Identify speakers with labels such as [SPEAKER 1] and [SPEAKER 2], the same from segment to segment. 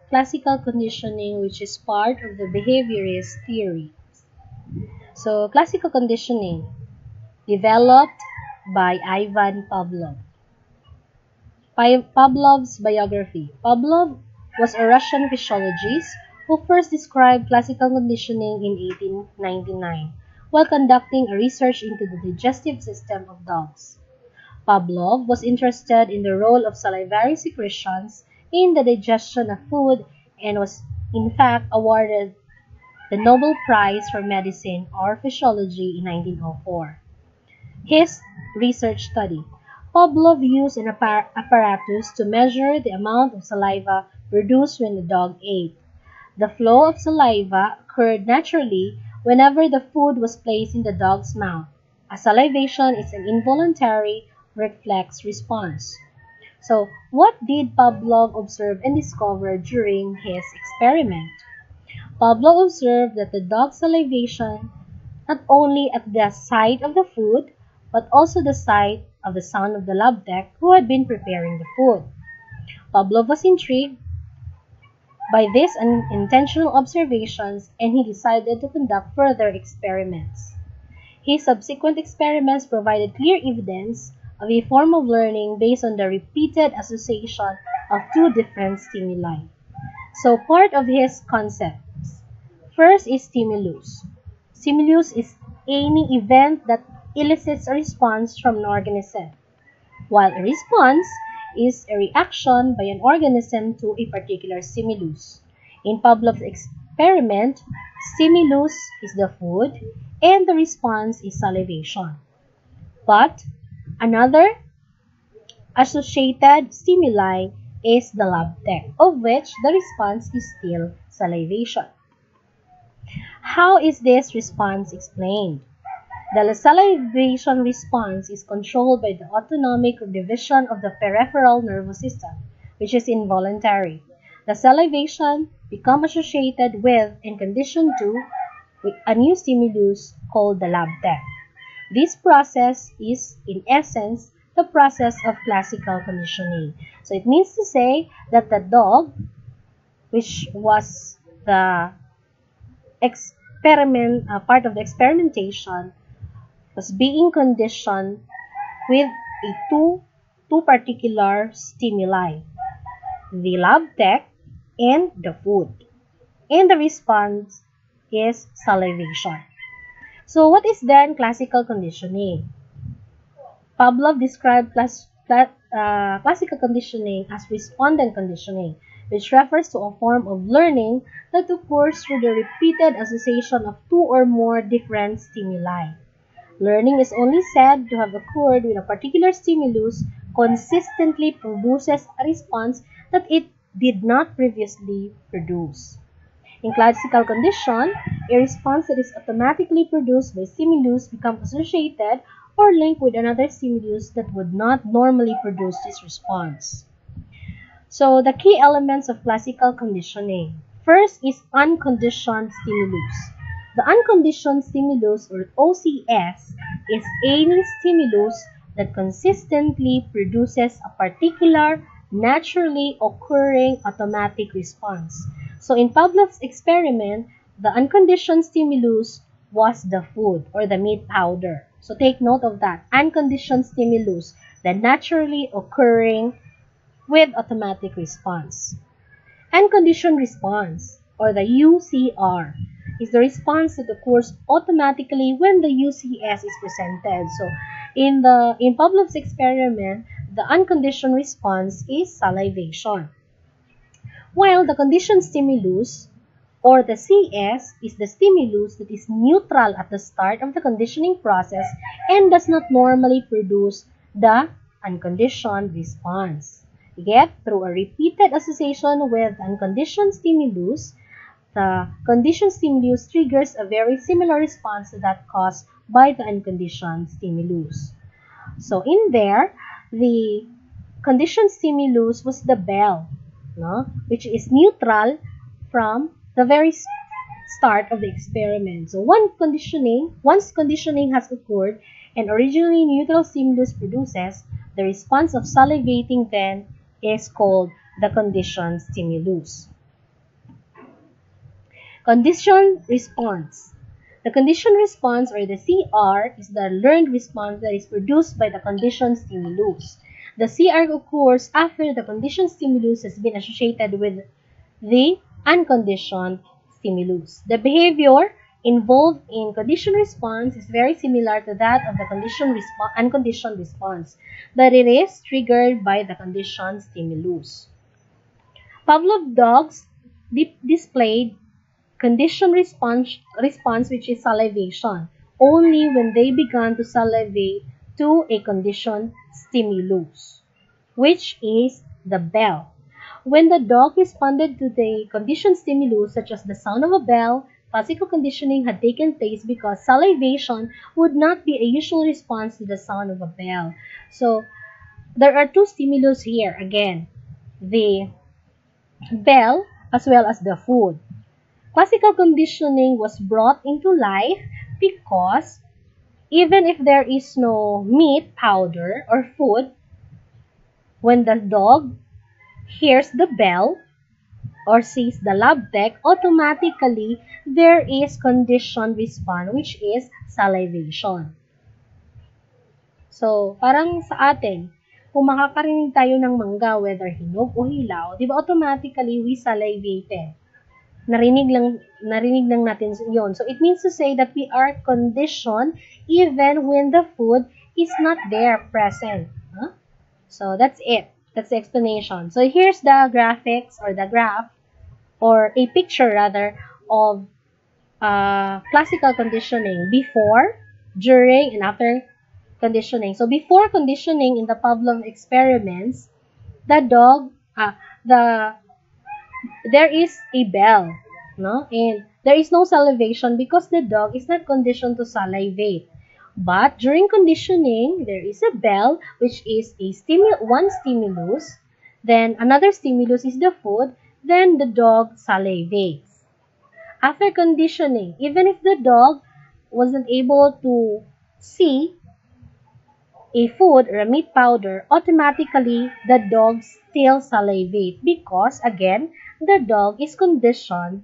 [SPEAKER 1] classical conditioning, which is part of the behaviorist theory. So, classical conditioning, developed by Ivan Pavlov. Pavlov's biography. Pavlov was a Russian physiologist who first described classical conditioning in 1899 while conducting a research into the digestive system of dogs. Pavlov was interested in the role of salivary secretions in the digestion of food and was in fact awarded the Nobel Prize for Medicine or Physiology in 1904. His research study. Pavlov used an apparatus to measure the amount of saliva produced when the dog ate. The flow of saliva occurred naturally whenever the food was placed in the dog's mouth, as salivation is an involuntary reflex response. So, what did Pavlov observe and discover during his experiment? Pavlov observed that the dog's salivation not only at the sight of the food, but also the sight of the sound of the lab tech who had been preparing the food. Pavlov was intrigued by these unintentional observations and he decided to conduct further experiments. His subsequent experiments provided clear evidence of a form of learning based on the repeated association of two different stimuli. So part of his concepts. First is stimulus. Stimulus is any event that elicits a response from an organism, while a response is a reaction by an organism to a particular stimulus. In Pavlov's experiment, stimulus is the food and the response is salivation. But another associated stimuli is the lab tech, of which the response is still salivation. How is this response explained? The salivation response is controlled by the autonomic division of the peripheral nervous system, which is involuntary. The salivation becomes associated with and conditioned to a new stimulus called the lab tech. This process is, in essence, the process of classical conditioning. So it means to say that the dog, which was the part of the experimentation, was being conditioned with two particular stimuli, the lab tech and the food. And the response is salivation. So what is then classical conditioning? Pavlov described classical conditioning as respondent conditioning, which refers to a form of learning that occurs through the repeated association of two or more different stimuli. Learning is only said to have occurred when a particular stimulus consistently produces a response that it did not previously produce. In classical condition, a response that is automatically produced by stimulus becomes associated or linked with another stimulus that would not normally produce this response. So, the key elements of classical conditioning. First is unconditioned stimulus. The unconditioned stimulus, or OCS, is any stimulus that consistently produces a particular, naturally occurring automatic response. So in Pavlov's experiment, the unconditioned stimulus was the food or the meat powder. So take note of that. Unconditioned stimulus, the naturally occurring with automatic response. Unconditioned response, or the UCR, is the response that occurs automatically when the UCS is presented. So in Pavlov's experiment, the unconditioned response is salivation. While the conditioned stimulus, or the CS, is the stimulus that is neutral at the start of the conditioning process and does not normally produce the unconditioned response. Yet, through a repeated association with unconditioned stimulus, the conditioned stimulus triggers a very similar response to that caused by the unconditioned stimulus. So in there, the conditioned stimulus was the bell, which is neutral from the very start of the experiment. So once conditioning has occurred and originally neutral stimulus produces, the response of salivating then is called the conditioned stimulus. Conditioned response. The conditioned response, or the CR, is the learned response that is produced by the conditioned stimulus. The CR occurs after the conditioned stimulus has been associated with the unconditioned stimulus. The behavior involved in conditioned response is very similar to that of the unconditioned response, but it is triggered by the conditioned stimulus. Pavlov dogs displayed conditioned response, which is salivation, only when they began to salivate to a conditioned stimulus, which is the bell. When the dog responded to the conditioned stimulus, such as the sound of a bell, classical conditioning had taken place because salivation would not be a usual response to the sound of a bell. So, there are two stimulus here again, the bell as well as the food. Classical conditioning was brought into life because even if there is no meat, powder, or food, when the dog hears the bell or sees the lab tech, automatically there is conditioned response, which is salivation. So, parang sa atin, kung makakarinig tayo ng mangga, whether hinog o hilaw, di ba automatically we salivated. Narinig lang natin yon. So, it means to say that we are conditioned even when the food is not there present. Huh? So, that's it. That's the explanation. So, here's the graphics or the graph or a picture rather of classical conditioning before, during, and after conditioning. So, before conditioning in the Pavlov experiments, the dog, there is a bell, no? And there is no salivation because the dog is not conditioned to salivate. But during conditioning, there is a bell, which is a one stimulus. Then another stimulus is the food. Then the dog salivates. After conditioning, even if the dog wasn't able to see a food or a meat powder, automatically the dog still salivate because, again, the dog is conditioned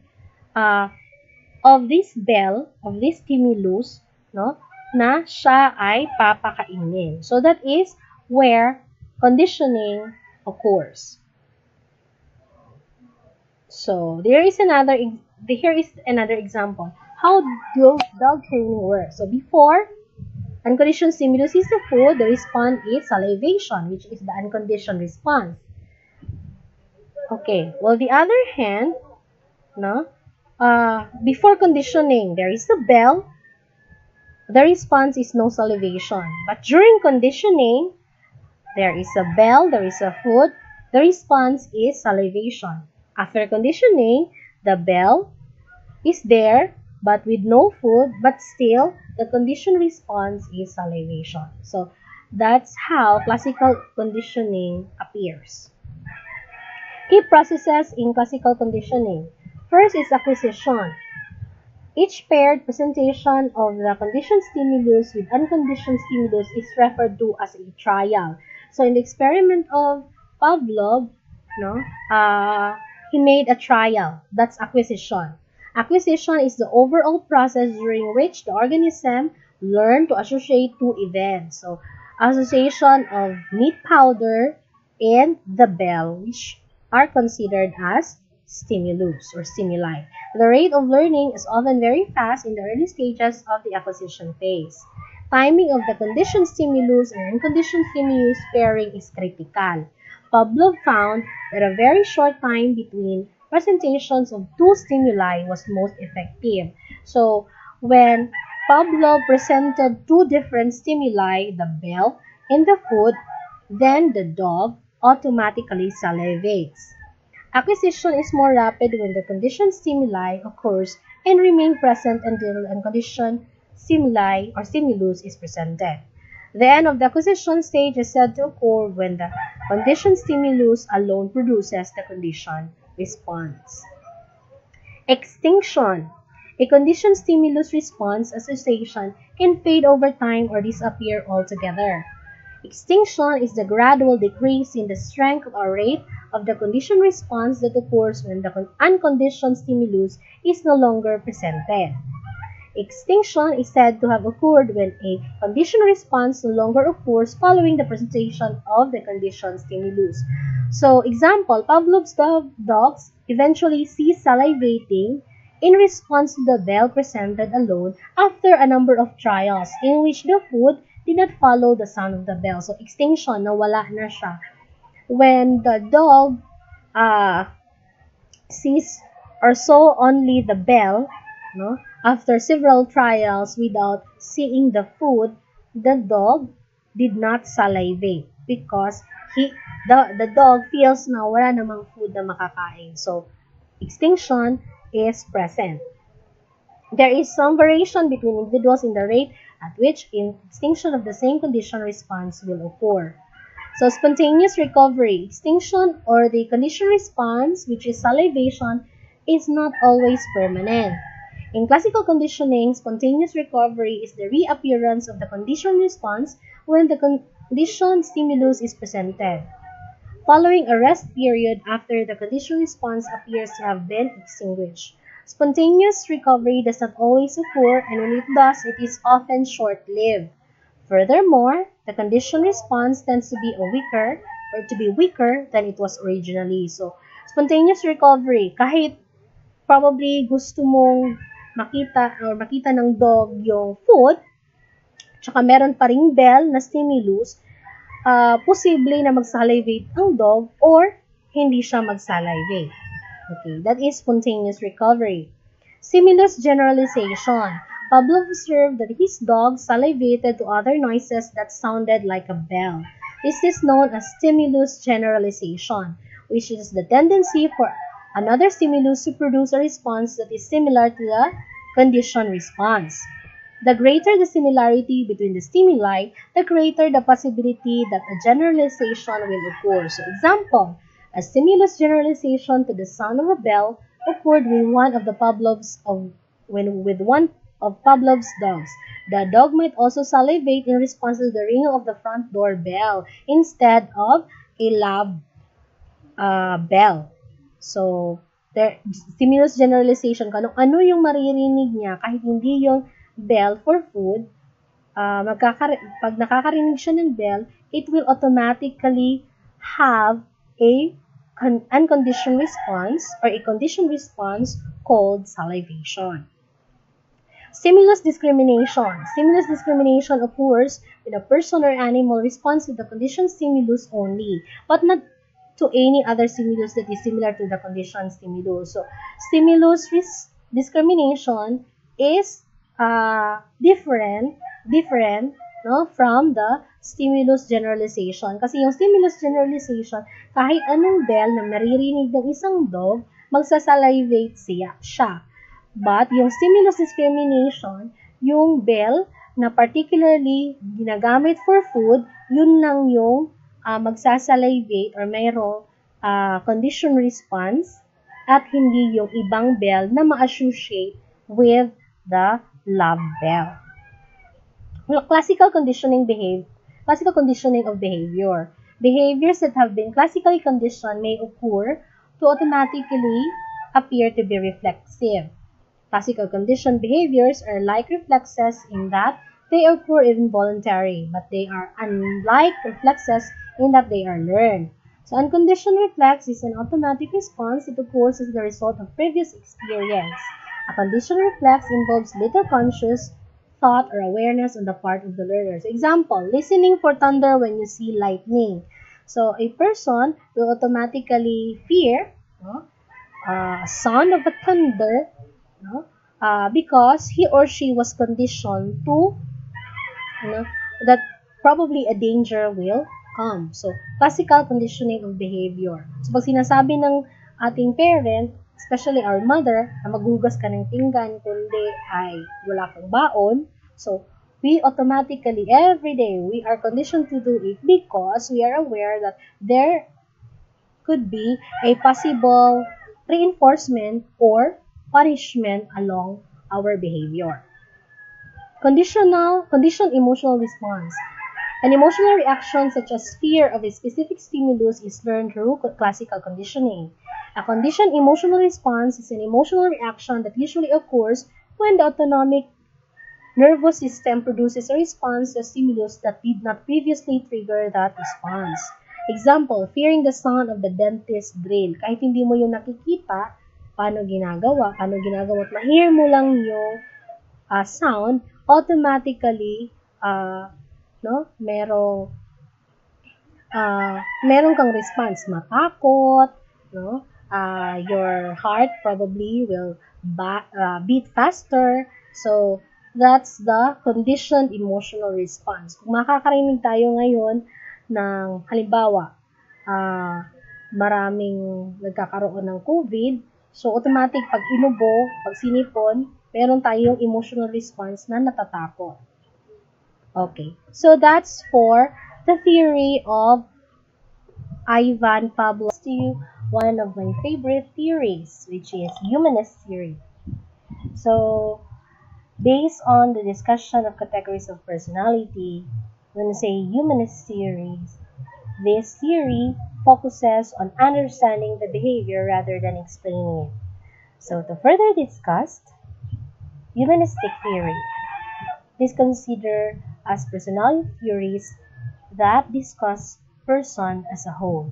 [SPEAKER 1] of this bell, of this stimulus, no, na siya ay papakainin. So that is where conditioning occurs. So here is another example. How does dog training work? So before unconditioned stimulus is the food, the response is salivation, which is the unconditioned response. Okay, well, the other hand, no, before conditioning, there is a bell, the response is no salivation. But during conditioning, there is a bell, there is a food, the response is salivation. After conditioning, the bell is there, but with no food, but still, the conditioned response is salivation. So, that's how classical conditioning appears. Key processes in classical conditioning. First is acquisition. Each paired presentation of the conditioned stimulus with unconditioned stimulus is referred to as a trial. So in the experiment of Pavlov, he made a trial. That's acquisition. Acquisition is the overall process during which the organism learned to associate two events. So association of meat powder and the bell, which are considered as stimulus or stimuli. The rate of learning is often very fast in the early stages of the acquisition phase. Timing of the conditioned stimulus and unconditioned stimulus pairing is critical. Pavlov found that a very short time between presentations of two stimuli was most effective. So, when Pavlov presented two different stimuli, the bell and the food, then the dog automatically salivates. Acquisition is more rapid when the conditioned stimuli occurs and remain present until the unconditioned stimuli or stimulus is presented. The end of the acquisition stage is said to occur when the conditioned stimulus alone produces the conditioned response. Extinction. A conditioned stimulus response association can fade over time or disappear altogether. Extinction is the gradual decrease in the strength or rate of the conditioned response that occurs when the unconditioned stimulus is no longer presented. Extinction is said to have occurred when a conditioned response no longer occurs following the presentation of the conditioned stimulus. So, example, Pavlov's dogs eventually cease salivating in response to the bell presented alone after a number of trials in which the food did not follow the sound of the bell. So, extinction, nawala na siya. When the dog sees or saw only the bell, no, after several trials without seeing the food, the dog did not salivate because the dog feels na wala namang food na makakain. So, extinction is present. There is some variation between individuals in the rate at which extinction of the same condition response will occur. So, spontaneous recovery, extinction, or the conditioned response, which is salivation, is not always permanent. In classical conditioning, spontaneous recovery is the reappearance of the conditioned response when the conditioned stimulus is presented, following a rest period after the conditioned response appears to have been extinguished. Spontaneous recovery does not always occur, and when it does, it is often short-lived. Furthermore, the conditioned response tends to be weaker than it was originally. So, spontaneous recovery, kahit probably gusto mong makita ng dog yung food, tsaka meron pa ring bell na stimulus, posible na mag-salivate ang dog or hindi siya mag-salivate. Okay, that is spontaneous recovery. Stimulus generalization. Pavlov observed that his dog salivated to other noises that sounded like a bell. This is known as stimulus generalization, which is the tendency for another stimulus to produce a response that is similar to the conditioned response. The greater the similarity between the stimuli, the greater the possibility that a generalization will occur. So, example, a stimulus generalization to the sound of a bell occurred with one of Pavlov's dogs. The dog might also salivate in response to the ringing of the front door bell instead of a loud bell. So, stimulus generalization, ano yung maririnig niya kahit hindi yung bell for food, pag nakakarinig siya ng bell, it will automatically have a unconditioned response or a conditioned response called salivation. Stimulus discrimination. Stimulus discrimination occurs when a person or animal responds to the conditioned stimulus only, but not to any other stimulus that is similar to the conditioned stimulus. So, stimulus discrimination is different from the stimulus generalization. Kasi yung stimulus generalization, kahit anong bell na maririnig ng isang dog, magsasalivate siya. But yung stimulus discrimination, yung bell na particularly ginagamit for food, yun lang yung magsasalivate or mayroong conditioned response at hindi yung ibang bell na ma-associate with the love bell. Classical conditioning of behavior. Behaviors that have been classically conditioned may occur to automatically appear to be reflexive. Classical conditioned behaviors are like reflexes in that they occur involuntary, but they are unlike reflexes in that they are learned. So, unconditioned reflex is an automatic response that occurs as the result of previous experience. A conditioned reflex involves little conscious thought or awareness on the part of the learners. Example, listening for thunder when you see lightning. So, a person will automatically fear sound of a thunder because he or she was conditioned to that probably a danger will come. So, classical conditioning of behavior. So, pag sinasabi ng ating parent, especially our mother, na maghugas ka ng pinggan, kundi ay wala kang baon. So, we automatically, every day, we are conditioned to do it because we are aware that there could be a possible reinforcement or punishment along our behavior. Conditioned emotional response. An emotional reaction such as fear of a specific stimulus is learned through classical conditioning. A conditioned emotional response is an emotional reaction that usually occurs when the autonomic nervous system produces a response to a stimulus that did not previously trigger that response. Example, fearing the sound of the dentist drill. Kahit hindi mo yung nakikita, paano ginagawa? Paano ginagawa? At ma-hear mo lang yung sound, automatically, no, meron kang response, matakot, no, your heart probably will beat faster. So, that's the conditioned emotional response. Kung makakarinig tayo ngayon ng, halimbawa, maraming nagkakaroon ng COVID, so automatic pag inubo, pag sinipon, meron tayong emotional response na natatakot. Okay, so that's for the theory of Ivan Pavlov. To you, one of my favorite theories, which is humanist theory. So, based on the discussion of categories of personality, when we say humanist theories, this theory focuses on understanding the behavior rather than explaining it. So, to further discuss humanistic theory, please consider as personality theories that discuss person as a whole.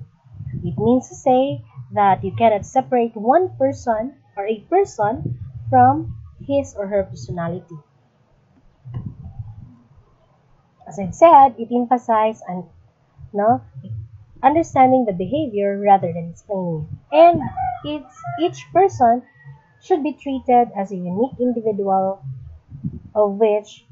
[SPEAKER 1] It means to say that you cannot separate one person or a person from his or her personality. As I've said, it emphasizes understanding the behavior rather than explaining it. And each person should be treated as a unique individual of which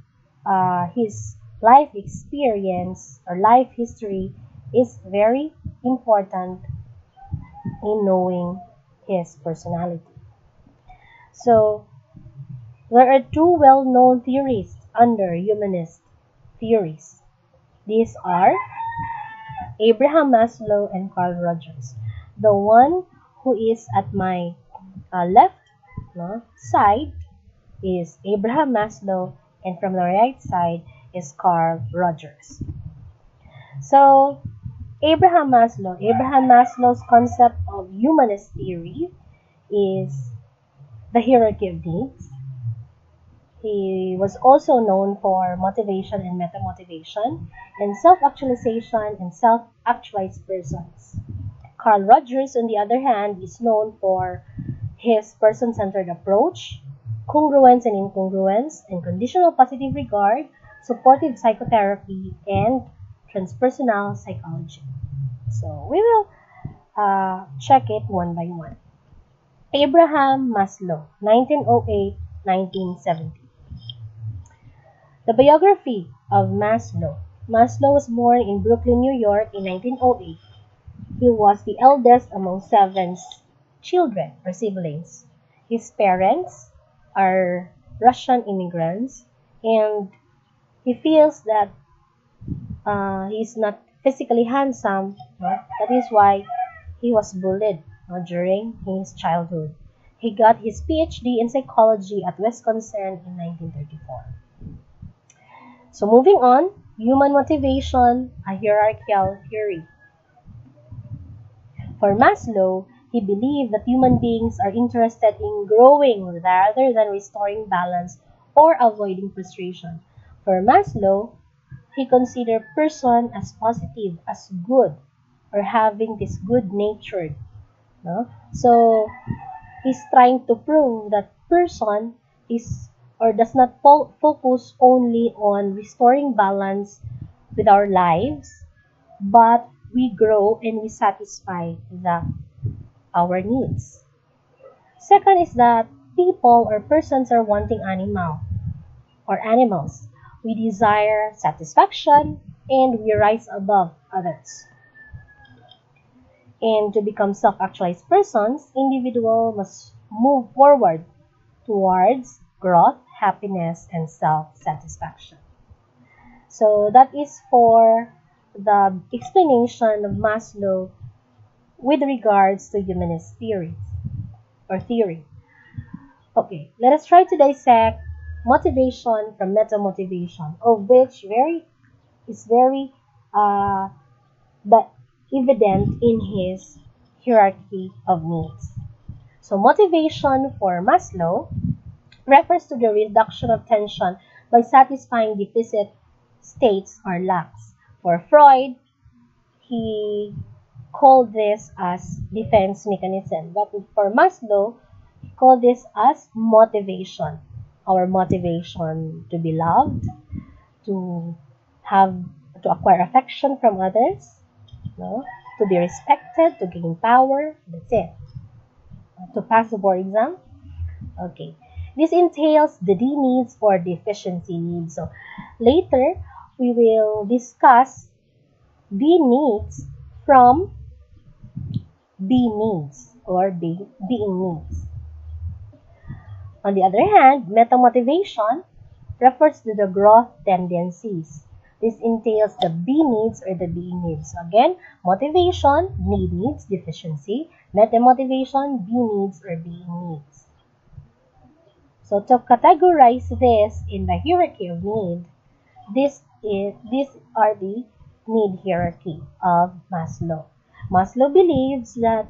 [SPEAKER 1] his life experience or life history is very important in knowing his personality. So, there are two well-known theories under humanist theories. These are Abraham Maslow and Carl Rogers. The one who is at my left side is Abraham Maslow, and from the right side is Carl Rogers. So, Abraham Maslow's concept of humanist theory is the hierarchy of needs. He was also known for motivation and meta-motivation, and self-actualization and self-actualized persons. Carl Rogers, on the other hand, is known for his person-centered approach, congruence and incongruence, and conditional positive regard, supportive psychotherapy, and transpersonal psychology. So, we will check it one by one. Abraham Maslow, 1908-1970. The biography of Maslow. Maslow was born in Brooklyn, New York in 1908. He was the eldest among 7 children or siblings. His parents are Russian immigrants, and he feels that he's not physically handsome. That is why he was bullied during his childhood. He got his PhD in psychology at Wisconsin in 1934. So moving on, human motivation, a hierarchical theory. For Maslow, he believed that human beings are interested in growing rather than restoring balance or avoiding frustration. For Maslow, he considered person as positive, as good, or having this good-natured. So, he's trying to prove that person is or does not focus only on restoring balance with our lives, but we grow and we satisfy our needs. Second is that people or persons are wanting animals. We desire satisfaction and we rise above others. And to become self-actualized persons, individual must move forward towards growth, happiness, and self-satisfaction. So that is for the explanation of Maslow with regards to humanist theory. Okay, let us try to dissect motivation from meta-motivation, of which very is very but evident in his hierarchy of needs. So motivation for Maslow refers to the reduction of tension by satisfying deficit states or lacks. For Freud, he called this as defense mechanism. But for Maslow, he called this as motivation. Our motivation to be loved, to have to acquire affection from others, no? To be respected, to gain power. That's it. To pass the board exam. Okay. This entails the D needs or deficiency needs. So later we will discuss D needs from B needs or being needs. On the other hand, metamotivation refers to the growth tendencies. This entails the B needs or the being needs. So again, motivation, need needs, deficiency. Metamotivation, B needs or being needs. So to categorize this in the hierarchy of need, these are the need hierarchy of Maslow. Maslow believes that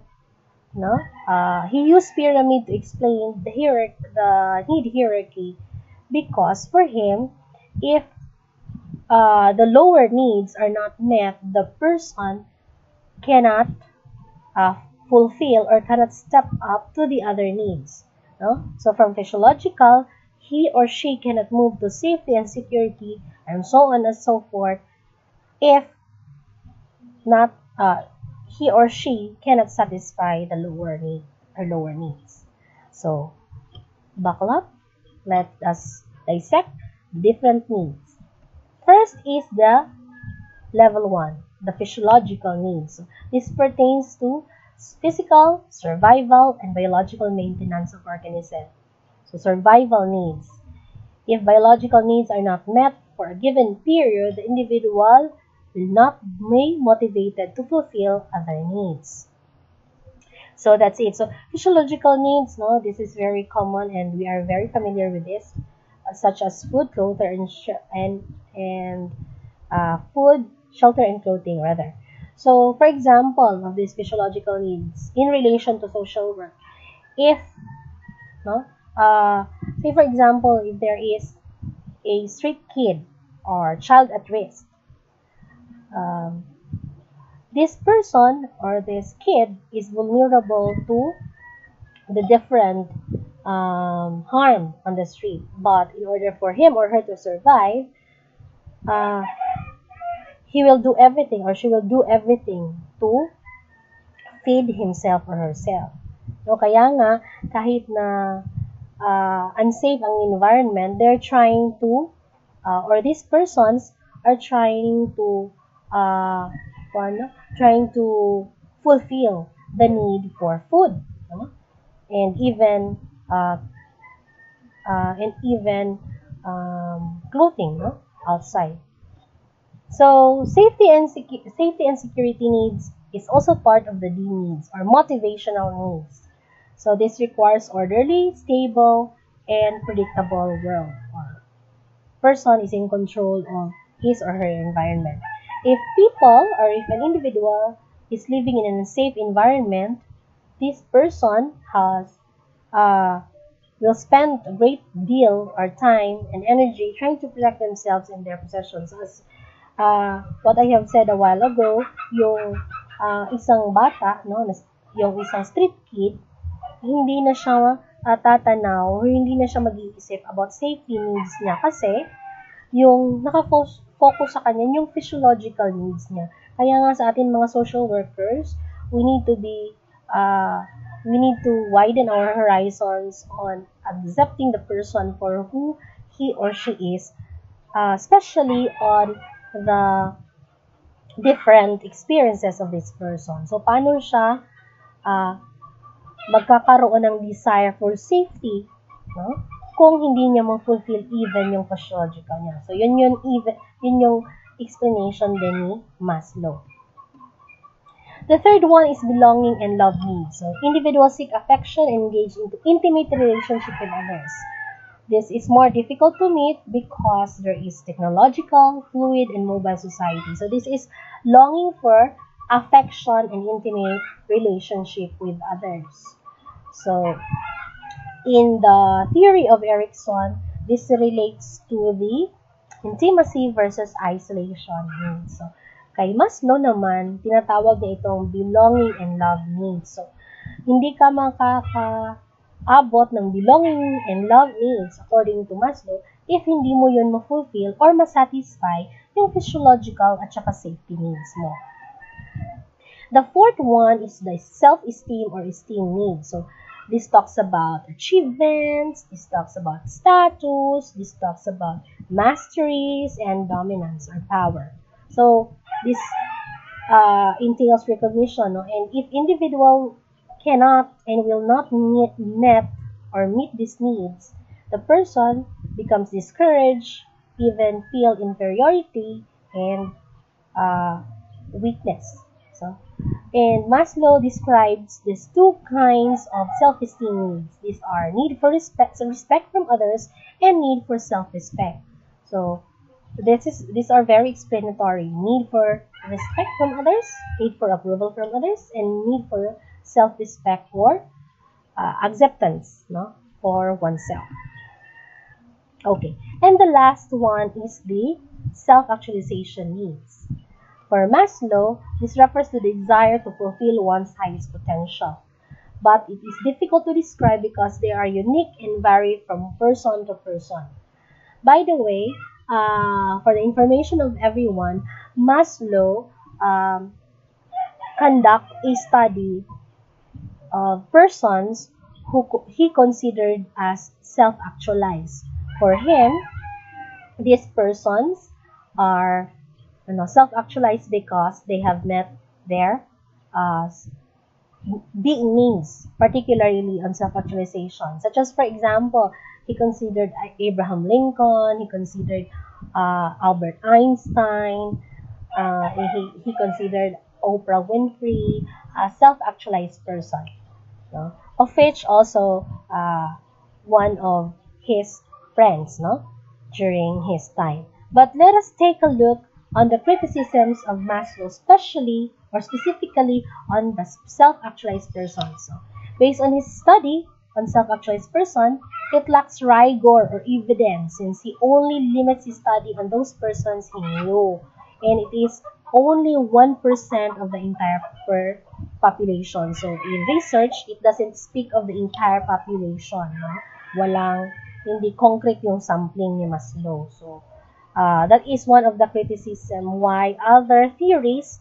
[SPEAKER 1] he used pyramid to explain the need hierarchy because for him, if the lower needs are not met, the person cannot fulfill or cannot step up to the other needs. No? So from physiological, he or she cannot move to safety and security and so on and so forth if not he or she cannot satisfy the lower need or lower needs. So buckle up. Let us dissect different needs. First is the level 1, the physiological needs. This pertains to physical, survival, and biological maintenance of organism. So survival needs. If biological needs are not met for a given period, the individual will not be motivated to fulfill other needs. So that's it. So physiological needs, this is very common and we are very familiar with this, such as food, shelter, and food, shelter, and clothing rather. So, for example, of these physiological needs in relation to social work, if say for example, if there is a street kid or child at risk, this person or this kid is vulnerable to the different harm on the street. But in order for him or her to survive, he will do everything or she will do everything to feed himself or herself. No, kaya nga, kahit na unsafe ang environment, they're trying to, or these persons are trying to fulfill the need for food, and even clothing, outside. So safety and security needs is also part of the D needs or motivational needs. So this requires orderly, stable, and predictable world. Or person is in control of his or her environment. If people or if an individual is living in an unsafe environment, this person will spend a great deal of time and energy trying to protect themselves and their possessions. As what I have said a while ago, yung isang bata, yung isang street kid, hindi na siya tatanaw, or hindi na siya mag-iisip about safety needs niya kasi yung naka-focus sa kanya yung physiological needs niya. Kaya nga sa atin mga social workers, we need to widen our horizons on accepting the person for who he or she is, especially on the different experiences of this person. So, paano siya magkakaroon ng desire for safety, kung hindi niya ma-fulfill even yung physiological niya. So, yun yung explanation din ni Maslow. The third one is belonging and love needs. So, individuals seek affection and engage into intimate relationship with others. This is more difficult to meet because there is technological, fluid, and mobile society. So this is longing for affection and intimate relationship with others. So in the theory of Erikson, this relates to the intimacy versus isolation needs. So kay Maslow naman, tinatawag niya itong belonging and love needs. So hindi ka makakaabot ng belonging and love needs according to Maslow if hindi mo yun ma-fulfill or ma-satisfy yung physiological at saka safety needs mo. The fourth one is the self-esteem or esteem needs. So this talks about achievements, this talks about status, this talks about masteries and dominance or power. So this entails recognition, no? And if individual cannot and will not meet these needs, the person becomes discouraged, even feel inferiority and weakness. So, and Maslow describes these two kinds of self-esteem needs. These are need for respect from others and need for self-respect. So, these are very explanatory. Need for respect from others, need for approval from others, and need for self-respect or acceptance, no, for oneself. Okay, and the last one is the self-actualization needs. For Maslow, this refers to the desire to fulfill one's highest potential. But it is difficult to describe because they are unique and vary from person to person. By the way, for the information of everyone, Maslow conduct a study of persons who he considered as self-actualized. For him, these persons are self-actualized because they have met their being needs, particularly on self-actualization. Such as, for example, he considered Abraham Lincoln, he considered Albert Einstein, he considered Oprah Winfrey a self-actualized person, no? Of which also one of his friends, no, during his time. But let us take a look on the criticisms of Maslow, especially or specifically on the self-actualized person. So, based on his study on self-actualized person, it lacks rigor or evidence since he only limits his study on those persons he knew, and it is only 1% of the entire population. So, in research, it doesn't speak of the entire population. No? Hindi concrete yung sampling ni Maslow. So, that is one of the criticism why other theories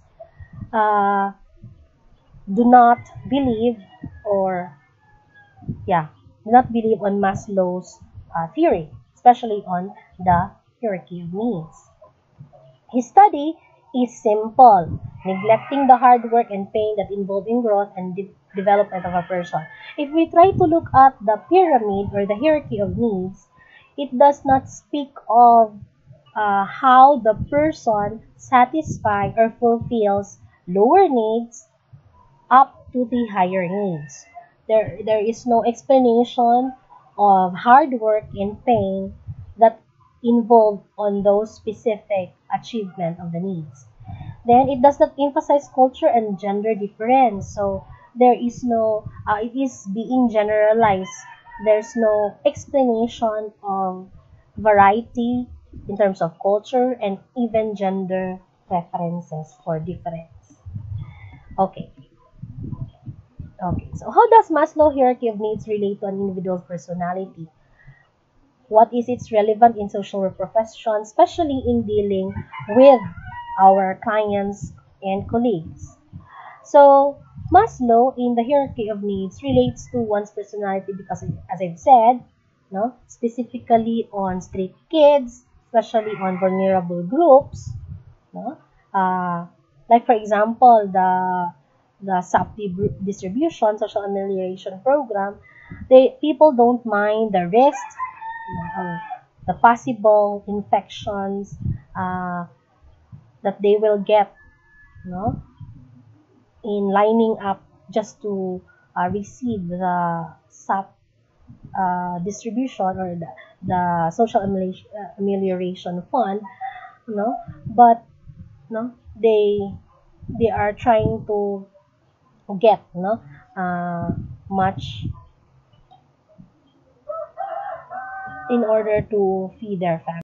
[SPEAKER 1] do not believe on Maslow's theory, especially on the hierarchy of needs. His study is simple, neglecting the hard work and pain that involve in growth and development of a person. If we try to look at the pyramid or the hierarchy of needs, it does not speak of how the person satisfies or fulfills lower needs up to the higher needs. There is no explanation of hard work and pain that involved on those specific achievement of the needs. Then it does not emphasize culture and gender difference. So there is no, it is being generalized. There's no explanation of variety in terms of culture and even gender preferences for difference. Okay. So how does Maslow hierarchy of needs relate to an individual's personality? What is its relevance in social work profession, especially in dealing with our clients and colleagues? So Maslow in the hierarchy of needs relates to one's personality because, as I've said, no, specifically on street kids, especially on vulnerable groups, no? Like for example, the SAP distribution, social amelioration program, people don't mind the risk, the possible infections that they will get, no, in lining up just to receive the SAP distribution or the social amelioration fund, but they are trying to get much in order to feed their family.